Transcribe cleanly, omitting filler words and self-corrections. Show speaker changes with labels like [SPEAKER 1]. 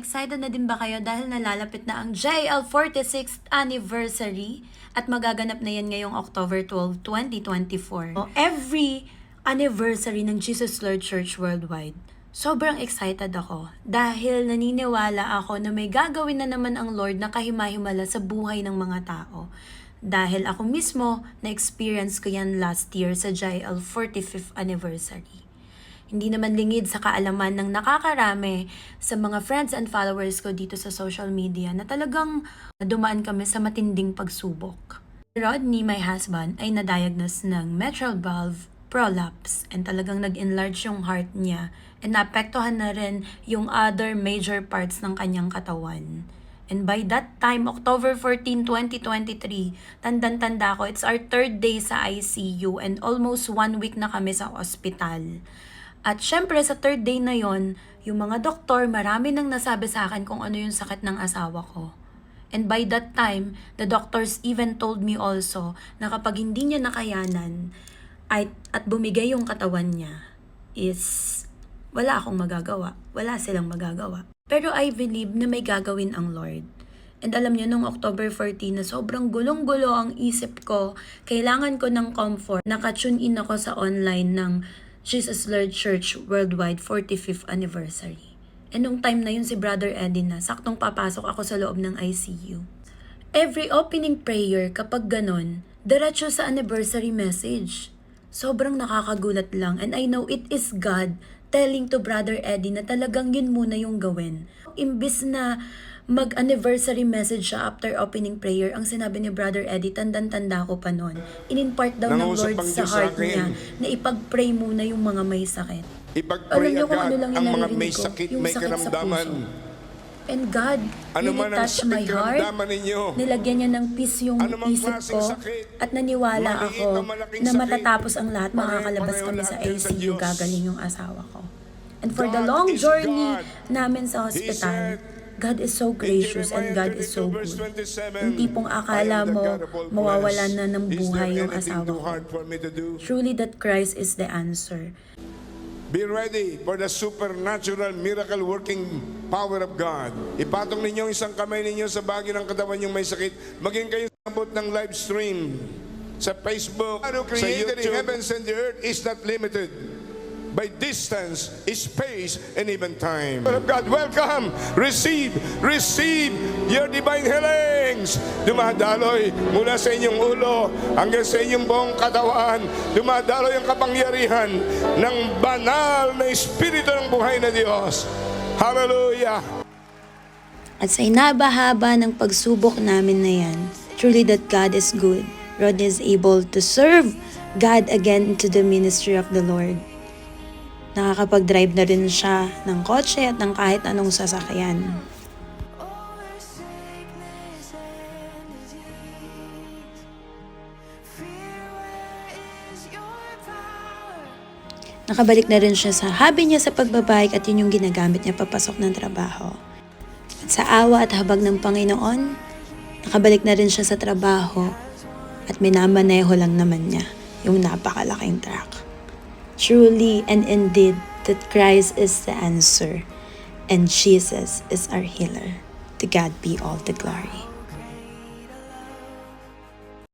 [SPEAKER 1] Excited na din ba kayo dahil nalalapit na ang JL 46th anniversary at magaganap na yan ngayong October 12, 2024. Every anniversary ng Jesus Lord Church Worldwide, sobrang excited ako dahil naniniwala ako na may gagawin na naman ang Lord na kahimahimala sa buhay ng mga tao. Dahil ako mismo na-experience ko yan last year sa JL 45th anniversary. Hindi naman lingid sa kaalaman ng nakakarami sa mga friends and followers ko dito sa social media na talagang dumaan kami sa matinding pagsubok. Rodney, my husband, ay na-diagnose ng mitral valve prolapse and talagang nag-enlarge yung heart niya and naapektuhan na rin yung other major parts ng kanyang katawan. And by that time, October 14, 2023, tandang-tanda ko, it's our 3rd day sa ICU and almost 1 week na kami sa ospital. At syempre sa 3rd day na yon, yung mga doktor, marami nang nasabi sa akin kung ano yung sakit ng asawa ko. And by that time, the doctors even told me also na kapag hindi niya nakayanan at bumigay yung katawan niya, is wala akong magagawa. Wala silang magagawa. Pero I believe na may gagawin ang Lord. And alam niyo, nung October 14 na sobrang gulong-gulo ang isip ko, kailangan ko ng comfort. Naka-tune in ako sa online ng Jesus Lord Church Worldwide 45th anniversary. And nung time na yun si Brother Eddie na, saktong papasok ako sa loob ng ICU. Every opening prayer kapag ganon, diretso sa anniversary message. Sobrang nakakagulat lang and I know it is God telling to Brother Eddie na talagang yun muna yung gawin. Imbis na mag-anniversary message siya after opening prayer, ang sinabi ni Brother Eddie, tandang-tanda ko pa noon. In-impart daw ng Lord sa heart niya na ipag-pray muna yung mga may sakit.
[SPEAKER 2] Ipag-pray agad ang mga may sakit, may karamdaman.
[SPEAKER 1] And God really touched my heart. Nilagyan niya ng peace yung isip ko at naniwala ako na matatapos ang lahat, makakalabas kami sa ICU, gagaling yung asawa ko. And for the long journey namin sa hospital, God is so gracious and God is so good. Yung tipong akala mo mawawalan na ng buhay yung asawa ko. Truly that Christ is the answer.
[SPEAKER 2] Be ready for the supernatural miracle working power of God. Ipatong ninyo isang kamay ninyo sa bagay ng katawan yung may sakit. Maging kayo sabot ng live stream sa Facebook, sa YouTube. Heavens and the earth is not limited by distance, space, and even time. God, welcome! Receive your divine healings! Dumadaloy mula sa inyong ulo hanggang sa inyong buong katawan. Dumadaloy ang kapangyarihan ng banal na Espiritu ng buhay na Diyos. Hallelujah!
[SPEAKER 1] At sa inabahaba ng pagsubok namin na yan, truly that God is good. Rod is able to serve God again into the ministry of the Lord. Nakakapag-drive na rin siya ng kotse at ng kahit anong sasakyan. Nakabalik na rin siya sa hobby niya sa pagbabike at yun yung ginagamit niya papasok ng trabaho. At sa awa at habag ng Panginoon, nakabalik na rin siya sa trabaho at minamaneho lang naman niya yung napakalaking truck. Truly and indeed that Christ is the answer and Jesus is our healer. To God be all the glory.